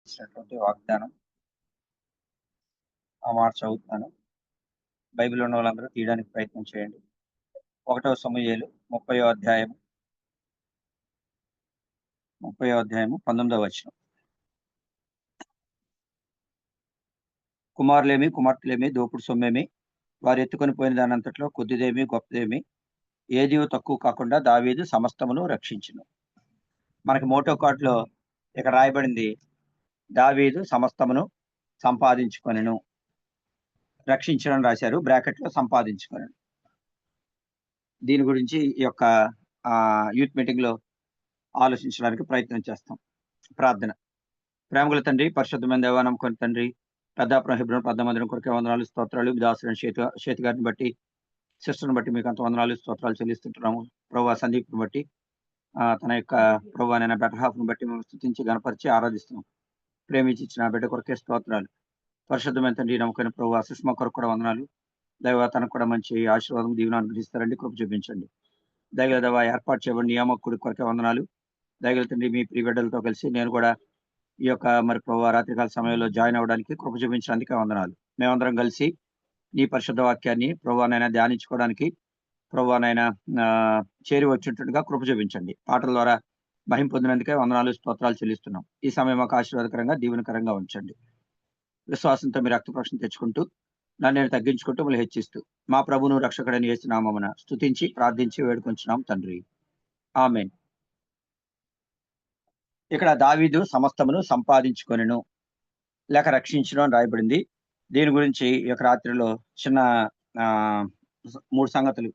ఇచ్చినటువంటి వాగ్దానం ఆ మాట చదువుతున్నాను. బైబిల్ ఉన్న వాళ్ళందరూ తీయడానికి ప్రయత్నం చేయండి. 1 సమూయేలు 30వ అధ్యాయము 19వ వచనం. కుమారులేమి కుమార్తెలేమి దోపుడు సొమ్మేమి వారు ఎత్తుకొని పోయిన దానంతట్లో కొద్దిదేమి గొప్పదేమి ఏది తక్కువ కాకుండా దావీదు సమస్తమును రక్షించును. మనకి మోటో కార్డులో ఇక్కడ రాయబడింది దావీదు సమస్తమును సంపాదించుకొనెను, రక్షించడం రాశారు, బ్రాకెట్ లో సంపాదించుకొనెను. దీని గురించి ఈ యొక్క యూత్ మీటింగ్ లో ఆలోచించడానికి ప్రయత్నం చేస్తాం. ప్రార్థన. ప్రేమగల తండ్రి, పరిశుద్ధమైన దేవా, నమ్మకం తండ్రి, పెద్దాపురం హెబ్రోను పెద్దమందిరం కొరకే వందనాలు స్తోత్రాలు. దాసుని చేతి గారిని బట్టి, సిస్టర్ని బట్టి మీకు అంత వందనాలు స్తోత్రాలు చెల్లిస్తుంటున్నాము. ప్రభు సందీప్ని బట్టి, తన యొక్క ప్రభు అయిన బెటర్ హాఫ్ను బట్టి మేము స్తుతించి గణపరిచి ఆరాధిస్తున్నాం. ప్రేమించి ఇచ్చిన బిడ్డ కొరకే స్తోత్రాలు. పరిశుద్ధమైన తండ్రి, నమ్మకమైన ప్రభు సుష్మా కొరకు కూడా వందనాలు. దైవ తనకు కూడా మంచి ఆశీర్వాదం దీవెన అనుగ్రహిస్తారండి, కృప చూపించండి. దైవ దేవ ఏర్పాటు చేయబడి నియామకుడి కొరకే వందనాలు. దైవ తండ్రి, మీ ప్రియ బిడ్డలతో కలిసి నేను కూడా ఈ యొక్క మరి ప్రభు రాత్రికాల సమయంలో జాయిన్ అవ్వడానికి కృప చూపించడానికి వందనాలు. మేమందరం కలిసి నీ పరిశుద్ధ వాక్యాన్ని ప్రభువానైనా ధ్యానించుకోవడానికి ప్రభువానైనా చేరి వచ్చినట్టుగా కృప చూపించండి. పాటల ద్వారా మహిం పొందినందుకే వందనాలు స్తోత్రాలు చెల్లిస్తున్నాం. ఈ సమయం మాకు ఆశీర్వాదకరంగా దీవెనకరంగా ఉంచండి. విశ్వాసంతో మీ రక్తప్రక్షణ తెచ్చుకుంటూ నన్ను నేను తగ్గించుకుంటూ మళ్ళీ హెచ్చిస్తూ మా ప్రభును రక్షకుడని యేసునామమున స్తుతించి ప్రార్థించి వేడుకొంచున్నాం తండ్రి, ఆమేన్. ఇక్కడ దావీదు సమస్తమును సంపాదించుకొనెను లేక రక్షించడం అని రాయబడింది. దీని గురించి ఈ యొక్క రాత్రిలో చిన్న 3 సంగతులు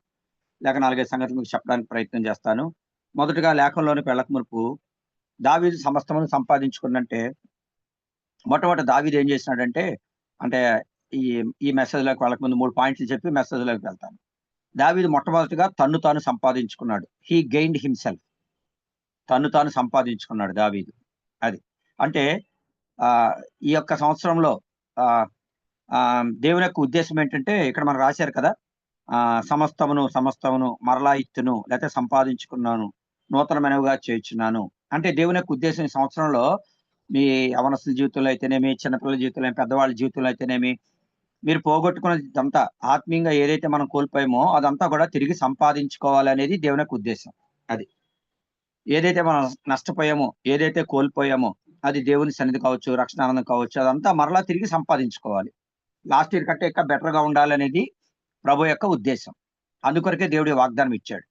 లేక 4-5 సంగతులు మీకు చెప్పడానికి ప్రయత్నం చేస్తాను. మొదటగా లేఖంలోనికి వెళ్ళక మునుపు దావీదు సమస్తమును సంపాదించుకున్నంటే మొట్టమొదటి దావీదు ఏం చేసినాడంటే, అంటే ఈ మెసేజ్ లోకి వెళ్ళక ముందు 3 పాయింట్లు చెప్పి మెసేజ్ లోకి వెళ్తాను. దావీదు మొట్టమొదటిగా తన్ను తాను సంపాదించుకున్నాడు. He gained himself. తన్ను తాను సంపాదించుకున్నాడు దావీదు. అది అంటే ఈ యొక్క సంవత్సరంలో దేవుని యొక్క ఉద్దేశం ఏంటంటే, ఇక్కడ మనం రాశారు కదా, సమస్తమును మరలా ఇత్తును లేకపోతే సంపాదించుకున్నాను, నూతనమైనవిగా చేర్చున్నాను. అంటే దేవుని యొక్క ఉద్దేశం ఈ సంవత్సరంలో మీ యవనస్తుల జీవితంలో అయితేనేమి, చిన్నపిల్లల జీవితంలో, పెద్దవాళ్ళ జీవితంలో అయితేనేమి, మీరు పోగొట్టుకున్నదంతా ఆత్మీయంగా ఏదైతే మనం కోల్పోయామో అదంతా కూడా తిరిగి సంపాదించుకోవాలనేది దేవుని యొక్క ఉద్దేశం. అది ఏదైతే మనం నష్టపోయామో, ఏదైతే కోల్పోయామో, అది దేవుని సన్నిధి కావచ్చు, రక్షణ ఆనందం కావచ్చు, అదంతా మరలా తిరిగి సంపాదించుకోవాలి. లాస్ట్ ఇయర్ కంటే ఇంకా బెటర్ గా ఉండాలనేది ప్రభు యొక్క ఉద్దేశం. అందుకొరకే దేవుడి వాగ్దానం ఇచ్చాడు.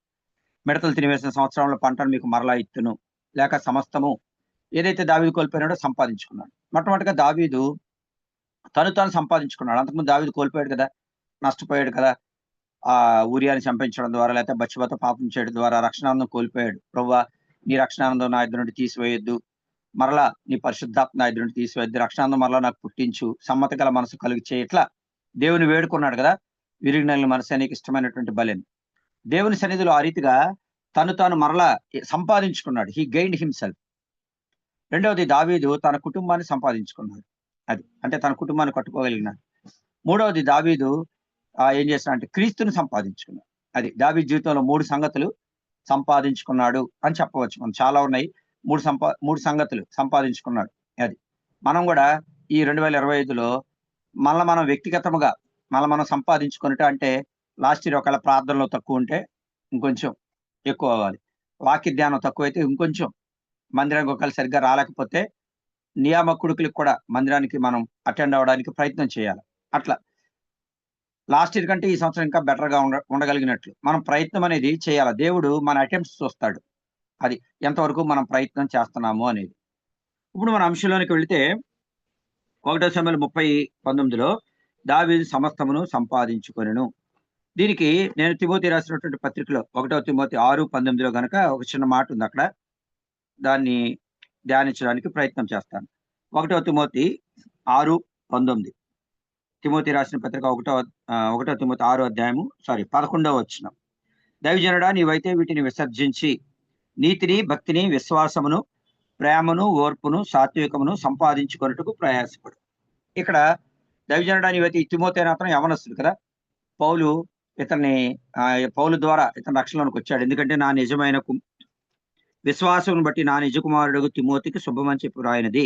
మిడతలు తినివేసిన సంవత్సరంలో పంటను మీకు మరలా ఇత్తును, లేక సమస్తము ఏదైతే దావీదు కోల్పోయినాడో సంపాదించుకున్నాడు. మొట్టమొదటిగా దావీదు తను తాను సంపాదించుకున్నాడు. అంతకుముందు దావీదు కోల్పోయాడు కదా, నష్టపోయాడు కదా. ఊరియాని చంపించడం ద్వారా లేకపోతే బత్షెబతో పాపం చేయడం ద్వారా రక్షణానందం కోల్పోయాడు. ప్రభువా, నీ రక్షణానందం నా ఇద్దరు నుండి తీసివేయొద్దు, మరలా నీ పరిశుద్ధాత్మ నా ఇద్దరు నుండి తీసివేయద్దు, రక్షణానందం మరలా నాకు పుట్టించు, సమ్మతి గల మనసు కలిగి చేయి. ఇట్లా దేవుని వేడుకున్నాడు కదా, విరిగిన మనసు నీకు ఇష్టమైనటువంటి బలిని. దేవుని సన్నిధిలో ఆ రీతిగా తను తాను మరలా సంపాదించుకున్నాడు. He gained himself. రెండవది, దావీదు తన కుటుంబాన్ని సంపాదించుకున్నాడు. అది అంటే తన కుటుంబాన్ని కట్టుకోగలిగినాడు. మూడవది, దావీదు ఏం చేస్తున్నాడు అంటే క్రీస్తుని సంపాదించుకున్నాడు. అది దావీదు జీవితంలో 3 సంగతులు సంపాదించుకున్నాడు అని చెప్పవచ్చు. మనం చాలా ఉన్నాయి. 3 సంగతులు సంపాదించుకున్నాడు. అది మనం కూడా ఈ 2025లో మనం వ్యక్తిగతముగా మనం సంపాదించుకున్నట్టు అంటే, లాస్ట్ ఇయర్ ఒకవేళ ప్రార్థనలో తక్కువ ఉంటే ఇంకొంచెం ఎక్కువ అవ్వాలి. వాక్య ధ్యానం తక్కువైతే ఇంకొంచెం, మందిరానికి ఒకవేళ సరిగ్గా రాలేకపోతే నియామకుడికి కూడా మందిరానికి మనం అటెండ్ అవ్వడానికి ప్రయత్నం చేయాలి. అట్లా లాస్ట్ ఇయర్ కంటే ఈ సంవత్సరం ఇంకా బెటర్ గా ఉండగలిగినట్లు మనం ప్రయత్నం అనేది చేయాలి. దేవుడు మన అటెంప్ట్స్ చూస్తాడు, అది ఎంతవరకు మనం ప్రయత్నం చేస్తున్నాము అనేది. ఇప్పుడు మన అంశంలోనికి వెళితే 1 సమూయేలు 30:19లో దావీదు సమస్తమును సంపాదించుకొనెను. దీనికి నేను తిమోతి రాసినటువంటి పత్రికలో 1 తిమోతి 6:19లో గనక ఒక చిన్న మాట ఉంది. అక్కడ దాన్ని ధ్యానించడానికి ప్రయత్నం చేస్తాను. 1 తిమోతి 6:19. తిమోతి రాసిన పత్రిక 1 తిమోతి 11వ వచనం. దైవజనుడా, నీవైతే వీటిని విసర్జించి నీతిని, భక్తిని, విశ్వాసమును, ప్రేమను, ఓర్పును, సాత్వికమును సంపాదించుకొనుటకు ప్రయాసపడు. ఇక్కడ దైవజనుడా నీవైతే, ఈ తిమోతి అనే అతను యవనస్తుడు కదా, పౌలు ద్వారా ఇతను రక్షణలోనికి వచ్చాడు. ఎందుకంటే నా నిజమైన విశ్వాసం బట్టి నా నిజ కుమారుడు తిమోతికి శుభమని చెప్పి రాయినది.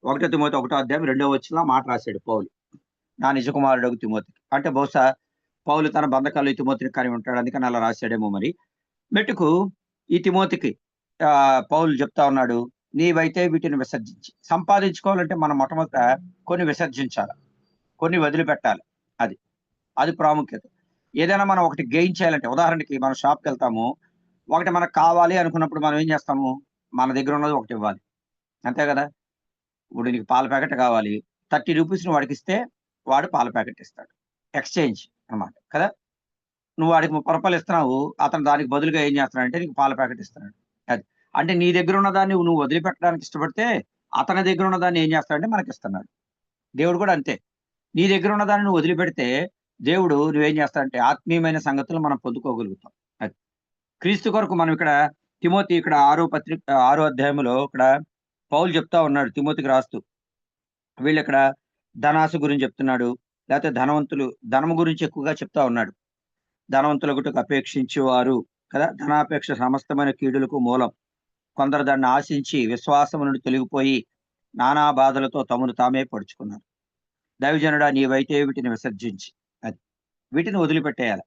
1 తిమోతి 1 2 మాట రాశాడు పౌలు. నా నిజ కుమారుడగు తిమోతికి. అంటే బహుశా పౌలు తన బంధకాలు తిమోతిని కలిగి ఉంటాడు. అందుకని అలా రాశాడేమో మరి. మెట్టుకు ఈ తిమోతికి పౌలు చెప్తా ఉన్నాడు, నీవైతే వీటిని విసర్జించి. సంపాదించుకోవాలంటే మనం మొట్టమొదట కొన్ని విసర్జించాలి. కొన్ని వదిలిపెట్టాలి. అది. అది ప్రాముఖ్యత. ఏదైనా మనం ఒకటి గెయిన్ చేయాలంటే ఉదాహరణకి మనం షాప్‌కెళ్తాము. ఒకటి మనకు కావాలి అనుకున్నప్పుడు మనం ఏం చేస్తాము? మన దగ్గర ఉన్నది ఒకటి ఇవ్వాలి. అంతే కదా! ఇప్పుడు నీకు పాల ప్యాకెట్ కావాలి. ₹30 వాడికిస్తే వాడు పాల ప్యాకెట్ ఇస్తాడు. ఎక్స్‌చేంజ్ అన్నమాట. కదా! నువ్వు వాడికి ₹30 ఇస్తున్నావు. అతను దానికి బదులుగా ఏం చేస్తున్నాడంటే నీకు పాల ప్యాకెట్ ఇస్తున్నాడు. అది. అంటే నీ దగ్గర ఉన్న దాన్ని నువ్వు వదిలిపెట్టడానికి ఇష్టపడితే, అతని దగ్గర ఉన్న దాన్ని ఏం చేస్తాడంటే మనకిస్తున్నాడు. దేవుడు కూడా అంతే. నీ దగ్గర ఉన్న దాన్ని నువ్వు వదిలిపెడితే, దేవుడు నువ్వేం చేస్తాడంటే ఆత్మీయమైన సంగతులు మనం పొందుకోగలుగుతాం. అది. క్రీస్తు కొరకు మనం ఇక్కడ తిమోతి ఇక్కడ 6 అధ్యాయంలో ఇక్కడ పౌలు చెప్తా ఉన్నాడు తిమోతికి రాస్తూ. వీళ్ళిక్కడ ధనాశ గురించి చెప్తున్నాడు. లేకపోతే ధనము గురించి ఎక్కువగా చెప్తా ఉన్నాడు. ధనవంతులగుటకు అపేక్షించేవారు కదా! ధనాపేక్ష సమస్తమైన కీడులకు మూలం. కొందరు దాన్ని ఆశించి విశ్వాసము నుండి తొలగిపోయి నానా బాధలతో తమను తామే పొడుచుకున్నారు. దైవజనుడా నీవైతే వీటిని విసర్జించి అది. వీటిని వదిలిపెట్టేయాలి.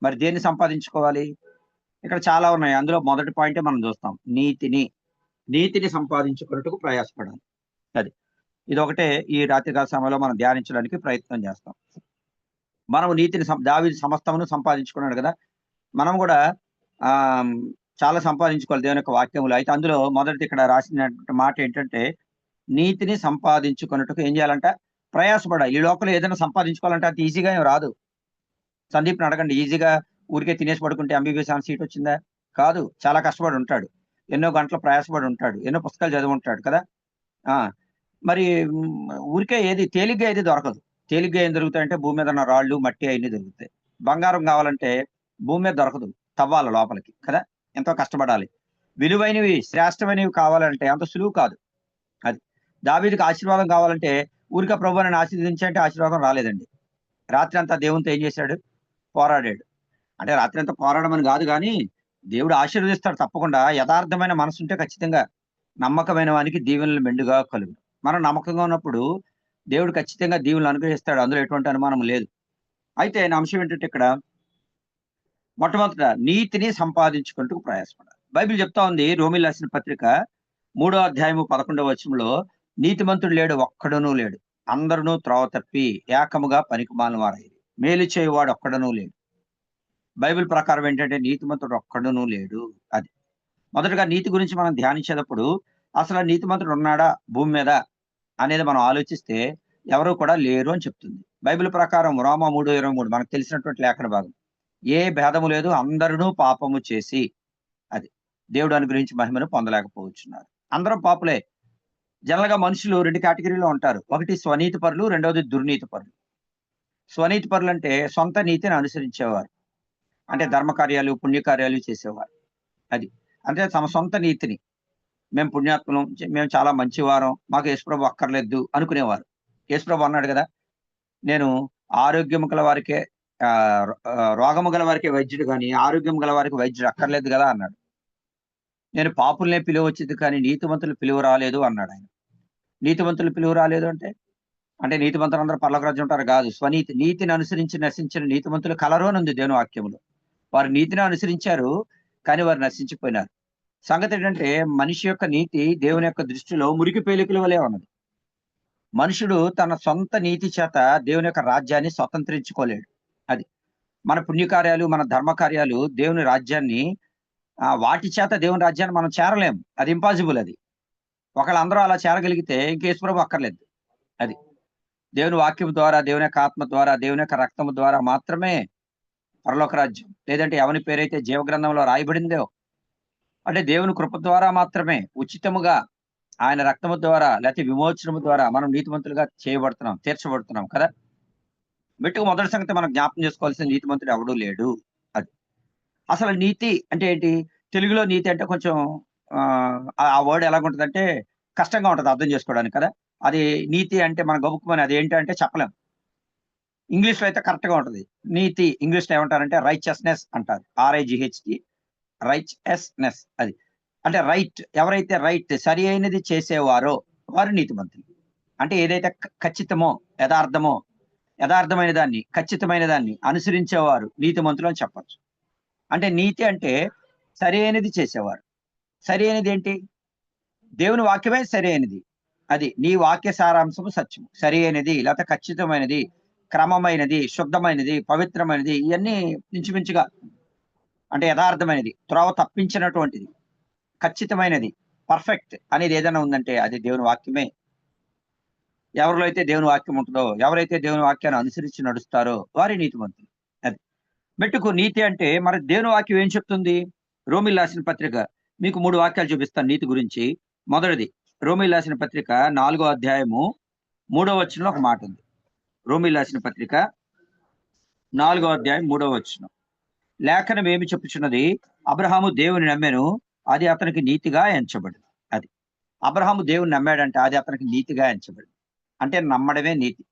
మరి దేన్ని సంపాదించుకోవాలి? ఇక్కడ చాలా ఉన్నాయి. అందులో మొదటి పాయింటే మనం చూస్తాం. నీతిని సంపాదించుకున్నట్టుకు ప్రయాసపడాలి. అది. ఇదొకటే ఈ రాత్రికాల సమయంలో మనం ధ్యానించడానికి ప్రయత్నం చేస్తాం. మనము నీతిని దావీదు సమస్తమును సంపాదించుకున్నాడు కదా! మనం కూడా ఆహ్, చాలా సంపాదించుకోవాలి దేవుని యొక్క వాక్యములో. అయితే అందులో మొదటిది ఇక్కడ రాసినటువంటి మాట ఏంటంటే, నీతిని సంపాదించుకొనుటకు ఏం చేయాలంట? ప్రయాసపడాలి. ఈ లోకంలో ఏదైనా సంపాదించుకోవాలంటే అంత ఈజీగా ఏమి రాదు. సందీప్‌ని అడగండి. ఈజీగా ఊరికే తినేసి పడుకుంటే ఎంబీబీఎస్ ఏమైనా సీట్ వచ్చిందా? కాదు. చాలా కష్టపడి ఉంటాడు. ఎన్నో గంటలు ప్రయాసపడి ఉంటాడు. ఎన్నో పుస్తకాలు చదివుంటాడు కదా! ఆ! మరి ఊరికే తేలిగ్గా ఏది దొరకదు. తేలిగ్గా ఏం దొరుకుతాయంటే భూమి మీద ఉన్న రాళ్ళు, మట్టి అయన్నీ దొరుకుతాయి. బంగారం కావాలంటే భూమి మీద దొరకదు. తవ్వాలి లోపలికి కదా! ఎంతో కష్టపడాలి. విలువైనవి, శ్రేష్టమైనవి కావాలంటే అంత సులువు కాదు. అది. దావీదుకి ఆశీర్వాదం కావాలంటే ఊరికే ప్రభువా నన్ను ఆశీర్వదించు అంటే ఆశీర్వాదం రాలేదండి. రాత్రంతా దేవునితో ఏం చేశాడు? పోరాడాడు. అంటే రాత్రంతా పోరాడమని గాదు గానీ, దేవుడు ఆశీర్వదిస్తాడు తప్పకుండా. యథార్థమైన మనసుంటే ఖచ్చితంగా నమ్మకమైన వానికి దీవెనలు మెండుగా కలుగును. మనం నమ్మకంగా ఉన్నప్పుడు దేవుడు ఖచ్చితంగా దీవెనలు అనుగ్రహిస్తాడు. అందులో ఎటువంటి అనుమానం లేదు. అయితే నా అంశం ఏంటంటే ఇక్కడ మొట్టమొదట నీతిని సంపాదించుకుంటూ ప్రయాసపడాలి. బైబిల్ చెప్తా ఉంది రోమీయులకు రాసిన పత్రిక 3 అధ్యాయము 11 నీతిమంతుడు లేడు ఒక్కడునూ లేడు. అందరును త్రోవ తప్పి ఏకముగా పనికిమాలిన వారైరి. మేలు చేయువాడు ఒక్కడునూ లేడు. బైబిల్ ప్రకారం ఏంటంటే నీతిమంతుడు ఒక్కడునూ లేడు. అది. మొదటగా నీతి గురించి మనం ధ్యానించేటప్పుడు అసలు ఆ నీతిమంతుడు ఉన్నాడా భూమి మీద అనేది మనం ఆలోచిస్తే ఎవరు కూడా లేరు అని చెప్తుంది. బైబిల్ ప్రకారం రోమా 3:23 మనకు తెలిసినటువంటి లేఖన భాగం. ఏ భేదము లేదు అందరును పాపము చేసి అది దేవుడు అనుగ్రహించి మహిమను పొందలేకపోవచ్చున్నారు. అందరం పాపులే. జనరల్‌గా మనుషులు 2 కేటగిరీలో ఉంటారు. ఒకటి స్వనీతి పరులు, రెండోది దుర్నీతి పరులు. స్వనీతి పరులంటే సొంత నీతిని అనుసరించేవారు. అంటే ధర్మ కార్యాలు, పుణ్య కార్యాలు చేసేవారు. అది. అంటే తమ సొంత నీతిని మేము పుణ్యాత్ములం, మేము చాలా మంచివారం, మాకు యేసుప్రభు అక్కర్లేదు అనుకునేవారు. యేసుప్రభు అన్నాడు గదా! నేను ఆరోగ్యము గల వారికే రోగము గల వారికే వైద్యుడు గాని, ఆరోగ్యం గల వారికి వైద్యుడు అక్కర్లేదు గదా! అన్నాడు. నేను పాపులనే పిలువొచ్చింది కానీ నీతిమంతులు పిలువ రాలేదు అన్నాడాయన. నీతిమంతులు పిలువ రాలేదు అంటే, అంటే నీతిమంతులందరూ పరలోక రాజ్యం ఉంటారు గాదు. నీతిని అనుసరించి నశించిన నీతిమంతులు కలరు అనుంది దేవుని వాక్యములో. వారు నీతిని అనుసరించారు, కానీ వారు నశించిపోయినారు. సంగతేంటంటే మనిషి యొక్క నీతి దేవుని యొక్క దృష్టిలో మురికి పేలికల వలె ఉన్నది. మనుషుడు తన సొంత నీతి చేత దేవుని యొక్క రాజ్యాన్ని స్వతంత్రించుకోలేడు. అది. మన పుణ్యకార్యాలు, మన ధర్మ కార్యాలు దేవుని రాజ్యాన్ని వాటి చేత దేవుని రాజ్యాన్ని మనం చేరలేము. అది ఇంపాసిబుల్ అది. ఒకళ్ళందరూ అలా చేరగలిగితే ఇంక యేసుప్రభు అక్కర్లేదు. అది. దేవుని వాక్యం ద్వారా, దేవుని యొక్క ఆత్మ ద్వారా, దేవుని యొక్క రక్తము ద్వారా మాత్రమే పరలోక రాజ్యం. లేదంటే ఎవని పేరైతే జీవగ్రంథంలో రాయబడిందో అంటే దేవుని కృప ద్వారా మాత్రమే ఉచితముగా ఆయన రక్తము ద్వారా లేకపోతే విమోచనము ద్వారా మనం నీతిమంతులుగా చేయబడుతున్నాం, తీర్చబడుతున్నాం కదా! మెట్టుకు మొదటి సంగతి మనం జ్ఞాపకం చేసుకోవాల్సిన నీతిమంతుడు ఎవడూ లేడు. అది. అసలు నీతి అంటే ఏంటి? తెలుగులో నీతి అంటే కొంచెం ఆ వర్డ్ ఎలాగుంటదంటే కష్టంగా ఉంటది అర్థం చేసుకోవడానికి కదా! అది నీతి అంటే మనం గబుక్కుమని అదేంటంటే చెప్పలేం. ఇంగ్లీష్‌లో అయితే కరెక్ట్‌గా ఉంటది. నీతి ఇంగ్లీష్‌లో ఏమంటారంటే రైచియస్‌నెస్ అంటారు. ఆర్ఐజీహెచ్‌టి రైచియస్‌నెస్ అది. అంటే రైట్ ఎవరైతే సరి అయినది చేసేవారో వారు నీతిమంతులు. అంటే ఏదైతే ఖచ్చితమో, యథార్థమో, యథార్థమైన దాన్ని, ఖచ్చితమైన దాన్ని అనుసరించేవారు నీతిమంతులు అని చెప్పొచ్చు. అంటే నీతి అంటే సరైనది చేసేవారు. సరైనది ఏంటి? దేవుని వాక్యమే సరైనది. అది నీ వాక్య సారాంశము సత్యము. సరైనది లేకపోతే ఖచ్చితమైనది, క్రమమైనది, శుద్ధమైనది, పవిత్రమైనది ఇయన్నీ ఇంచుమించుగా అంటే యథార్థమైనది, త్రోవ తప్పించినటువంటిది, ఖచ్చితమైనది, పర్ఫెక్ట్ అనేది ఏదైనా ఉందంటే అది దేవుని వాక్యమే. ఎవరిలో అయితే దేవుని వాక్యం ఉంటుందో, ఎవరైతే దేవుని వాక్యాన్ని అనుసరించి నడుస్తారో వారే నీతిమంతులు. అది. మెట్టుకు నీతి అంటే మరి దేవుని వాక్యం ఏం చెప్తుంది? రోమీయులు రాసిన పత్రిక మీకు 3 వాక్యాలు చూపిస్తాను నీతి గురించి. మొదటిది రోమీయులు రాసిన పత్రిక 4 అధ్యాయము 3 వచనంలో ఒక మాట ఉంది. రోమీయులు రాసిన పత్రిక 4 అధ్యాయం 3 వచనం. లేఖనం ఏమి చెప్పుచున్నది? అబ్రహాము దేవుని నమ్మెను, అది అతనికి నీతిగా ఎంచబడింది. అది. అబ్రహాము దేవుని నమ్మాడంటే అది అతనికి నీతిగా ఎంచబడింది. అంటే నమ్మడమే నీతి.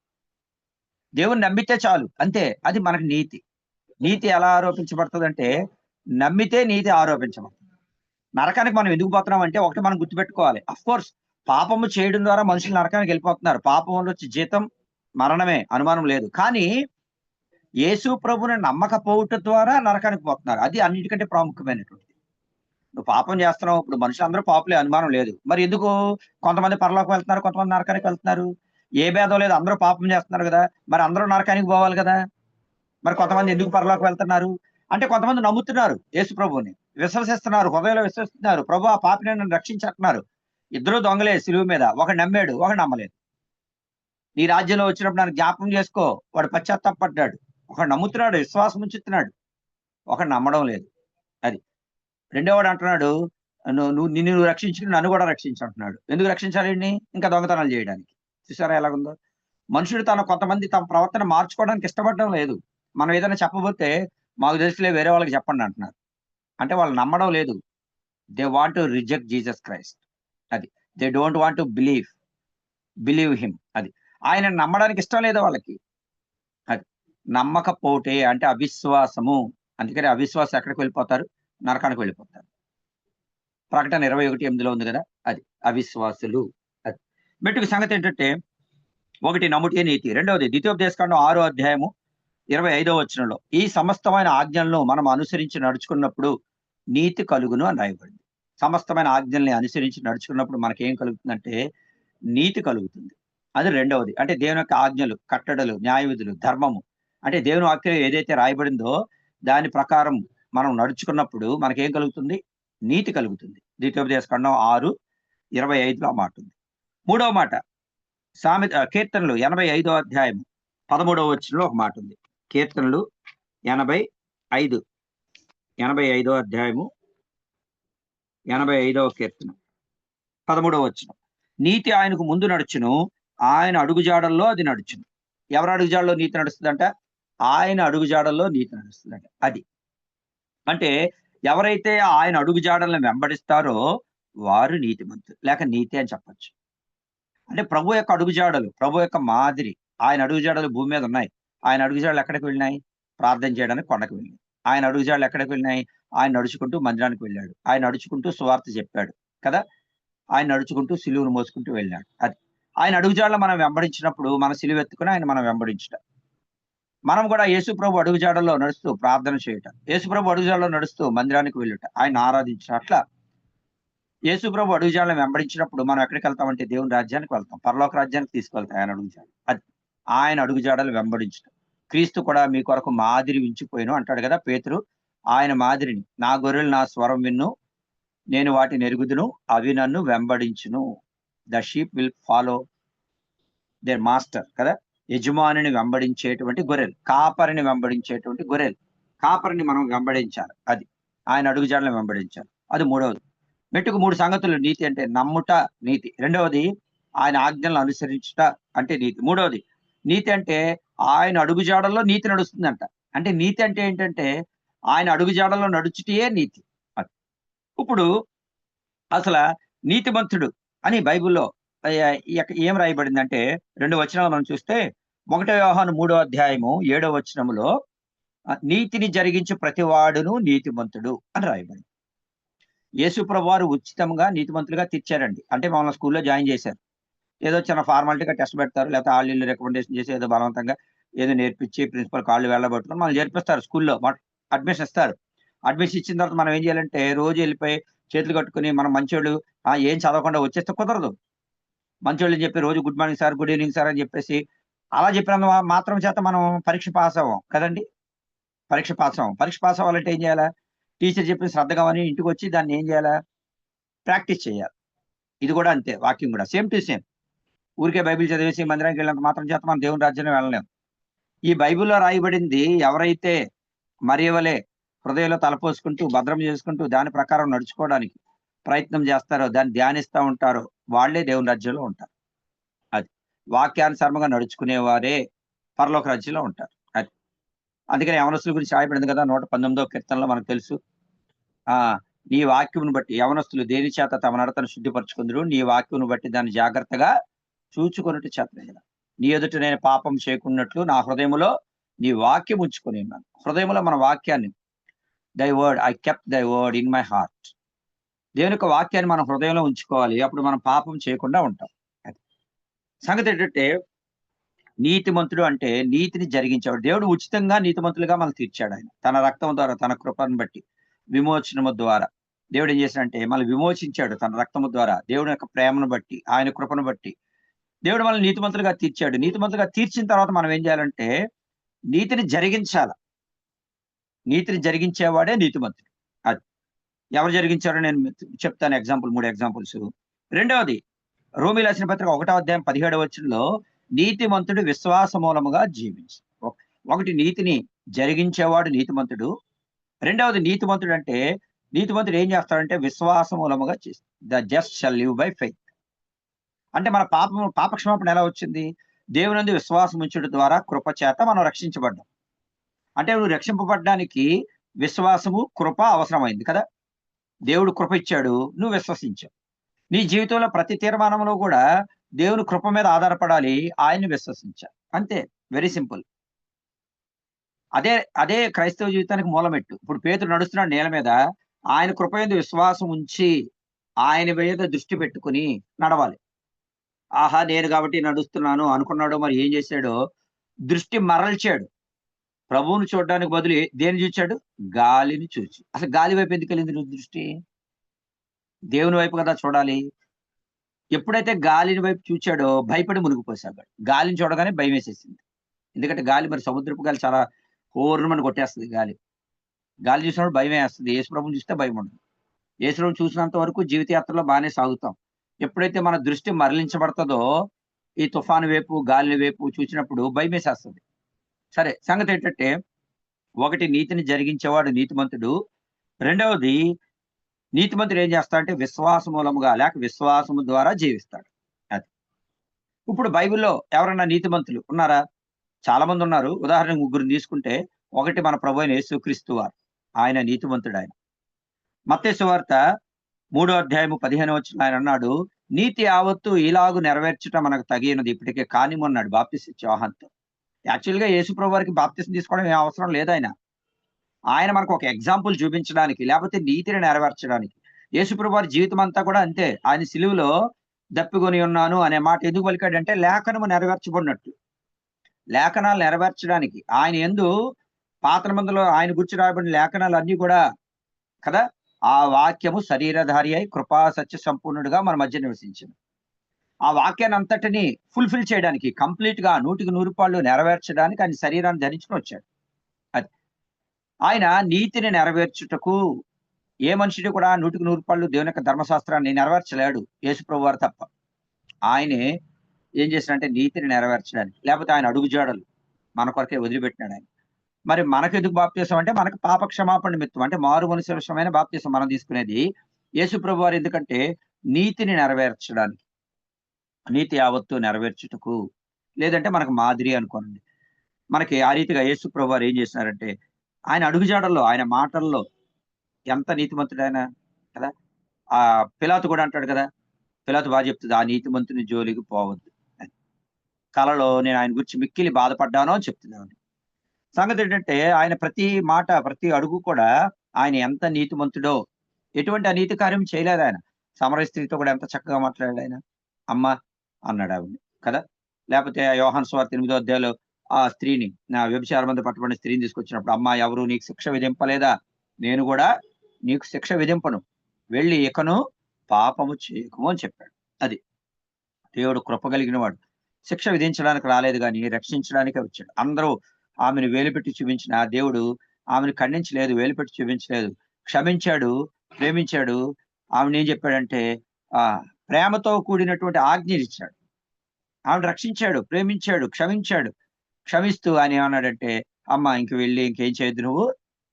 దేవుని నమ్మితే చాలు అంతే. అది మనకు నీతి. నీతి ఎలా ఆరోపించబడుతుందంటే నమ్మితే నీతి ఆరోపించబడుతుంది. నరకానికి మనం ఎందుకు పోతున్నాం అంటే ఒకటి మనం గుర్తుపెట్టుకోవాలి. అఫ్‌కోర్స్ పాపము చేయడం ద్వారా మనుషులు నరకానికి వెళ్ళిపోతున్నారు. పాపంలో వచ్చే జీతం మరణమే, అనుమానం లేదు. కానీ యేసు ప్రభువుని నమ్మకపోవుట ద్వారా నరకానికి పోతున్నారు. అది అన్నిటికంటే ప్రాముఖ్యమైనటువంటిది. నువ్వు పాపం చేస్తున్నావు. ఇప్పుడు మనుషులందరూ పాపులే, అనుమానం లేదు. మరి ఎందుకు కొంతమంది పరలోకం వెళ్తున్నారు, కొంతమంది నరకానికి వెళ్తున్నారు? ఏ భేదం లేదు. అందరూ పాపం చేస్తున్నారు గదా! మరి అందరూ నరకానికి పోవాలి గదా! మరి కొంతమంది ఎందుకు పరలోకం వెళ్తున్నారు? అంటే కొంతమంది నమ్ముతున్నారు యేసు ప్రభువుని. విశ్వసిస్తున్నారు. హృదయంలో విశ్వసిస్తున్నారు. ప్రభు ఆ పాపిని నన్ను రక్షించు అంటున్నారు. ఇద్దరు దొంగలే సిలువ మీద. ఒకడు నమ్మాడు, ఒకడు నమ్మలేదు. నీ రాజ్యంలో వచ్చినప్పుడు నన్ను జ్ఞాపకం చేసుకో. వాడు పశ్చాత్తాపపడ్డాడు. ఒకడు నమ్ముతున్నాడు, విశ్వాసం ఉంచుతున్నాడు. ఒకడు నమ్మడం లేదు. అది. రెండోవాడు అంటున్నాడు, నిన్ను నువ్వు రక్షించుకుని నన్ను కూడా రక్షించు అంటున్నాడు. ఎందుకు రక్షించాలి ఈడిని? ఇంకా దొంగతనాలు చేయడానికి. చూసారా ఎలాగుందో? మనుషుడు కొంతమంది తమ ప్రవర్తన మార్చుకోవడానికి ఇష్టపడడం లేదు. మనం ఏదైనా చెప్పబోతే మాకు తెలుసులే వేరే వాళ్ళకి చెప్పండి అంటున్నారు. అంటే వాళ్ళు నమ్మడం లేదు. They want to reject Jesus Christ. అది. They don't want to believe him. అది. ఆయనను నమ్మడానికి ఇష్టం లేదు వాళ్ళకి. అది. నమ్మకపోతే అంటే అవిశ్వాసము. అందుకని అవిశ్వాసం ఎక్కడికి వెళ్ళిపోతారు? నరకానికి వెళ్ళిపోతారు. ప్రకటన 21:8లో ఉంది గదా! అది. అవిశ్వాసులు. అది. మెట్టుకు సంగతి ఏంటంటే, ఒకటి నమ్ముటే నీతి. రెండవది ద్వితీయోపదేశకాండం 6 అధ్యాయము 25వ వచనంలో ఈ సమస్తమైన ఆజ్ఞలను మనం అనుసరించి నడుచుకున్నప్పుడు నీతి కలుగును అని రాయబడింది. సమస్తమైన ఆజ్ఞల్ని అనుసరించి నడుచుకున్నప్పుడు మనకేం కలుగుతుందంటే నీతి కలుగుతుంది. అది రెండవది. అంటే దేవుని యొక్క ఆజ్ఞలు, కట్టడలు, న్యాయవిధులు, ధర్మము. అంటే దేవుని వాక్యం ఏదైతే రాయబడిందో దాని ప్రకారం మనం నడుచుకున్నప్పుడు మనకేం కలుగుతుంది? నీతి కలుగుతుంది. ద్వితీయోపదేశకాండం 6:25లో ఆ మాట ఉంది. మూడవ మాట కీర్తనలు 85వ అధ్యాయం 13వ వచనంలో ఒక మాట ఉంది. కీర్తనలు 85వ అధ్యాయము 85వ కీర్తన 13వ వచనం. నీతి ఆయనకు ముందు నడుచును, ఆయన అడుగుజాడల్లో అది నడుచును. ఎవరి అడుగుజాడల్లో నీతి నడుస్తుందంట? ఆయన అడుగుజాడల్లో నీతి నడుస్తుందంట. అది. అంటే ఎవరైతే ఆయన అడుగుజాడలను వెంబడిస్తారో వారు నీతిమంతులు. లేక నీతి అని చెప్పొచ్చు. అంటే ప్రభు యొక్క అడుగుజాడలు, ప్రభు యొక్క మాదిరి, ఆయన అడుగుజాడలు భూమి మీద ఉన్నాయి. ఆయన అడుగుజాడలు ఎక్కడికి వెళ్ళినాయి? ప్రార్థన చేయడానికి కొండకు వెళ్ళినాయి. ఆయన అడుగుజాడలు ఎక్కడికి వెళ్ళినాయి? ఆయన నడుచుకుంటూ మందిరానికి వెళ్ళాడు. ఆయన నడుచుకుంటూ సువార్త చెప్పాడు కదా! ఆయన నడుచుకుంటూ సిలువను మోసుకుంటూ వెళ్ళాడు. అది. ఆయన అడుగుజాడలు మనం వెంబడించినప్పుడు మన సిలువ ఎత్తుకుని ఆయన మనం వెంబడించుట. మనం కూడా యేసుప్రభు అడుగుజాడల్లో నడుస్తూ ప్రార్థన చేయుట. యేసుప్రభు అడుగుజాడల్లో నడుస్తూ మందిరానికి వెళ్ళుట. ఆయన్ని ఆరాధించుట. అట్లా యేసుప్రభు అడుగుజాడలను వెంబడించినప్పుడు మనం ఎక్కడికెళ్తామంటే దేవుని రాజ్యానికి వెళ్తాం. పరలోక రాజ్యానికి తీసుకెళ్తాయి ఆయన అడుగుజాడలు. అది. ఆయన అడుగుజాడలు వెంబడించుట. క్రీస్తు కూడా మీ కొరకు మాదిరి ఉంచిపోయెను అంటాడు కదా పేతురు. ఆయన మాదిరిని నా గొర్రెలు నా స్వరం విన్ను, నేను వాటిని ఎరుగుదును, అవి నన్ను వెంబడించును. The sheep will follow their master కదా! యజమానిని వెంబడించేటువంటి గొర్రెలు. కాపరిని వెంబడించేటువంటి గొర్రెలు. కాపరిని మనం వెంబడించాలి. అది. ఆయన అడుగుజాడలను వెంబడించాలి. అది మూడవది. మెట్టుకు 3 సంగతులు నీతి అంటే నమ్ముట నీతి. రెండవది ఆయన ఆజ్ఞలను అనుసరించుట అంటే నీతి. మూడవది నీతి అంటే ఆయన అడుగుజాడల్లో నీతి నడుస్తుందంట. అంటే నీతి అంటే ఏంటంటే ఆయన అడుగుజాడల్లో నడుచుటయే నీతి. అది. ఇప్పుడు అసల నీతిమంతుడు అని బైబిల్‌లో ఏం రాయబడిందంటే 2 వచనాలు మనం చూస్తే 1 యోహాను 3వ అధ్యాయము 7వ వచనములో నీతిని జరిగించు ప్రతివాడును నీతిమంతుడు అని రాయబడింది. యేసు ప్రభువారు ఉచితంగా నీతిమంతులుగా తీర్చారండి. అంటే మమ్మల్ని స్కూల్‌లో జాయిన్ చేశారు. ఏదో చిన్న ఫార్మాలిటీగా టెస్ట్ పెడతారు. లేకపోతే ఆళ్ళు రికమెండేషన్ చేసి ఏదో బలవంతంగా ఏదో నేర్పించి ప్రిన్సిపల్ కాళ్ళు వెళ్ళబట్టుకొని మనల్ని చేర్పిస్తారు స్కూల్లో. అడ్మిషన్ ఇస్తారు. అడ్మిషన్ ఇచ్చిన తర్వాత మనం ఏం చేయాలంటే రోజు ఎళ్ళిపోయి చేతులు కట్టుకొని మనం మంచోళ్ళు ఏం చదవకుండా వచ్చేస్తే కుదరదు. మంచోళ్ళని చెప్పి రోజు good morning sir, good evening sir అని చెప్పేసి అలా చెప్పినంత మాత్రం చేత మనం పరీక్ష పాస్ అవ్వం కదండీ! పరీక్ష పాస్ అవ్వం. పరీక్ష పాస్ అవ్వాలంటే ఏం చేయాలా? టీచర్ చెప్పింది శ్రద్ధగా విని ఇంటికొచ్చి దాన్ని ఏం చేయాలా? ప్రాక్టీస్ చేయాలి. ఇది కూడా అంతే వాక్యం కూడా. Same to same. ఊరికే బైబిల్ చదివేసి మందిరానికి వెళ్ళినంత మాత్రం చేత మనం దేవుని రాజ్యానికి వెళ్ళలేం. ఈ బైబిల్‌లో రాయబడింది ఎవరైతే మరియవలే హృదయంలో తలపోసుకుంటూ, భద్రం చేసుకుంటూ దాని ప్రకారం నడుచుకోవడానికి ప్రయత్నం చేస్తారో, దాన్ని ధ్యానిస్తా ఉంటారో వాళ్ళే దేవుని రాజ్యంలో ఉంటారు. అది. వాక్యానుసారంగా నడుచుకునేవారే పరలోక రాజ్యంలో ఉంటారు. అది. అందుకని యవనస్తుల గురించి రాయబడింది కదా! 119వ కీర్తనలో మనకు తెలుసు. ఆ! నీ వాక్యమును బట్టి యవనస్తులు దేని చేత తమ నడతను శుద్ధిపరచుకుందురు. నీ వాక్యమును బట్టి దాన్ని జాగ్రత్తగా చూచుకొనుట చేతనే కదా! నీ ఎదుట నేను పాపం చేయకున్నట్లు నా హృదయములో నీ వాక్యం ఉంచుకొని ఉన్నాను. హృదయంలో మన వాక్యాన్ని దై వర్డ్ ఐ కెప్ట్ దై వర్డ్ ఇన్ మై హార్ట్. దేవుని యొక్క వాక్యాన్ని మన హృదయంలో ఉంచుకోవాలి. అప్పుడు మనం పాపం చేయకుండా ఉంటాం. అది. సంగతేంటంటే నీతిమంతుడు అంటే నీతిని జరిగించేవాడు. దేవుడు ఉచితంగా నీతిమంతులుగా మనల్ని తీర్చాడాయన. తన రక్తం ద్వారా, తన కృపను బట్టి, విమోచనము ద్వారా. దేవుడు ఏం చేశాడంటే మనల్ని విమోచించాడు తన రక్తము ద్వారా. దేవుని యొక్క ప్రేమను బట్టి, ఆయన కృపను బట్టి. దేవుడు మనల్ని నీతిమంతులుగా తీర్చాడు. నీతిమంతులుగా తీర్చిన తర్వాత మనం ఏం చేయాలంటే నీతిని జరిగించాల. నీతిని జరిగించేవాడే నీతిమంతుడు. అది. ఎవరు జరిగించారో నేను చెప్తాను ఎగ్జాంపుల్ 3 ఎగ్జాంపుల్స్. రెండవది రోమీయులు రాసిన పత్రిక 1వ అధ్యాయం 17వ వచనంలో నీతిమంతుడు విశ్వాస మూలముగా జీవించు. ఒకటి నీతిని జరిగించేవాడు నీతిమంతుడు. రెండవది నీతిమంతుడు అంటే నీతిమంతుడు ఏం చేస్తాడంటే విశ్వాస మూలముగా చేస్తాడు. The just shall live by faith. అంటే మన పాపక్షమాపణ ఎలా వచ్చింది? దేవునందు విశ్వాసం ఉంచుట ద్వారా కృప చేత మనం రక్షించబడ్డాం. అంటే నువ్వు రక్షింపబడ్డానికి విశ్వాసము, కృప అవసరమైంది కదా! దేవుడు కృప ఇచ్చాడు. నువ్వు విశ్వసించావు. నీ జీవితంలో ప్రతి తీర్మానంలో కూడా దేవుని కృప మీద ఆధారపడాలి. ఆయన్ని విశ్వసించాలి. అంతే. Very simple. అదే అదే క్రైస్తవ జీవితానికి మూలమెట్టు. ఇప్పుడు పేతురు నడుస్తున్నాడు నీళ్ళ మీద. ఆయన కృప యందు విశ్వాసం ఉంచి, ఆయన మీద దృష్టి పెట్టుకొని నడవాలి. ఆహా! నేను కాబట్టి నడుస్తున్నాను అనుకున్నాడో మరి ఏం చేశాడో దృష్టి మరల్చాడు. ప్రభువుని చూడడానికి బదులు దేన్ని చూచాడు? గాలిని చూచి. అసలు గాలి వైపు ఎందుకెళ్ళింది నీ దృష్టి? దేవుని వైపు కదా చూడాలి. ఎప్పుడైతే గాలిని వైపు చూచాడో భయపడి మునిగిపోసాగాడు. గాలిని చూడగానే భయమేసేసింది. ఎందుకంటే గాలి మరి సముద్రపు గాలి చాలా హోరుమని కొట్టేస్తది గాలి. గాలి చూసినప్పుడు భయమేస్తది. యేసు ప్రభువుని చూస్తే భయముండదు. యేసు ప్రభువుని చూసినంత వరకు జీవిత యాత్రలో బానే సాగుతాం. ఎప్పుడైతే మన దృష్టి మరలించబడతదో ఈ తుఫాను వైపు, గాలి వైపు చూచినప్పుడు భయమేసేస్తది. సరే సంగతేంటంటే ఒకటి నీతిని జరిగించేవాడు నీతిమంతుడు. రెండవది నీతిమంతుడు ఏం చేస్తాడంటే విశ్వాస మూలముగా లేక విశ్వాసము ద్వారా జీవిస్తాడు. అది. ఇప్పుడు బైబిల్‌లో ఎవరన్నా నీతిమంతులు ఉన్నారా? చాలా మంది ఉన్నారు. ఉదాహరణకు ముగ్గురిని తీసుకుంటే ఒకటి మన ప్రభువైన యేసుక్రీస్తు వారు. ఆయన నీతిమంతుడాయన. మత్తయి సువార్త 3వ అధ్యాయము 15వ వచనంలో ఆయన అన్నాడు, "నీతి యావత్తు ఇలాగు నెరవేర్చుట మనకు తగినది ఇప్పటికే కానిమన్నాడు బాప్తిసం యోహానుతో." యాక్చువల్‌గా యేసు ప్రభు వారికి బాప్తిసం తీసుకోవడం ఏం అవసరం లేదాయన. ఆయన మనకు ఒక ఎగ్జాంపుల్ చూపించడానికి, లేపోతే నీతిని నెరవేర్చడానికి. యేసుప్రభు వారి జీవితం అంతా కూడా అంతే. ఆయన సిలువలో దప్పిగొని ఉన్నాను అనే మాట ఎందుకు పలికాడంటే లేఖనము నెరవేర్చబడినట్టు. లేఖనాలు నెరవేర్చడానికి ఆయన యందు పాత నిబంధనలో ఆయన గురించి రాయబడిన లేఖనాలన్నీ కూడా కదా! ఆ వాక్యము శరీరధారి అయి కృపా సత్య సంపూర్ణుడుగా మన మధ్య నివసించింది. ఆ వాక్యాన్ని అంతటిని ఫుల్‌ఫిల్ చేయడానికి కంప్లీట్‌గా 100కి 100 నెరవేర్చడానికి ఆయన శరీరాన్ని ధరించుకొని వచ్చాడు. అది. ఆయన నీతిని నెరవేర్చుటకు ఏ మనుషుడు కూడా 100కి 100 దేవుని యొక్క ధర్మశాస్త్రాన్ని నెరవేర్చలేడు. యేసుప్రభు వారు తప్ప. ఆయనే ఏం చేశాడంటే నీతిని నెరవేర్చడానికి. లేపోతే ఆయన అడుగుజాడలు మన కొరకే వదిలిపెట్టినాడాయన. మరి మనకెందుకు బాప్తిసం అంటే మనకు పాప క్షమాపణ నిమిత్తం. అంటే మారు మనసు విషయమైన బాప్తిసం మనం తీసుకునేది. యేసుప్రభు వారు ఎందుకంటే నీతిని నెరవేర్చడానికి. నీతి యావత్తు నెరవేర్చుటకు. లేదంటే మనకు మాదిరి అనుకోనండి. మనకి ఆ రీతిగా యేసుప్రభు వారు ఏం చేసినారంటే ఆయన అడుగుజాడల్లో, ఆయన మాటల్లో ఎంత నీతిమంతుడాయన కదా! పిలాతు కూడా అంటాడు కదా! పిలాతు చెప్తది. "ఆ నీతిమంతుని జోలికి పోవద్దు" అని. కలలో నేను ఆయన గురించి మిక్కిలి బాధపడ్డాను అని చెప్తుంది ఆవిడ. సంగతేంటంటే ఆయన ప్రతి మాట, ప్రతి అడుగు కూడా ఆయన ఎంత నీతిమంతుడో, ఎటువంటి అనీతి కార్యం చేయలేదాయన. సమరయ స్త్రీతో కూడా ఎంత చక్కగా మాట్లాడాడాయన. "అమ్మా అన్నాడు ఆవిడని కదా. లేకపోతే యోహాను సువార్త 8వ అధ్యాయంలో ఆ స్త్రీని వ్యభిచారం మందు పట్టబడిన స్త్రీని తీసుకొచ్చినప్పుడు, అమ్మా ఎవరు నీకు శిక్ష విధింపలేదా? నేను కూడా నీకు శిక్ష విధింపను. వెళ్లి ఇకను పాపము చేయకుము అని చెప్పాడు. అది దేవుడు కృప కలిగిన వాడు. శిక్ష విధించడానికి రాలేదు గాని రక్షించడానికే వచ్చాడు. అందరూ ఆమెను వేలుపెట్టి చూపించిన దేవుడు ఆమెను ఖండించలేదు, వేలుపెట్టి చూపించలేదు. క్షమించాడు, ప్రేమించాడు. ఆమెనేం చెప్పాడంటే ప్రేమతో కూడినటువంటి ఆజ్ఞనిచ్చాడు. ఆమెను రక్షించాడు, ప్రేమించాడు, క్షమించాడు. క్షమిస్తూ ఆయన ఏమన్నాడంటే, అమ్మా ఇంక వెళ్లి ఇంకేం చేయొద్దు నువ్వు,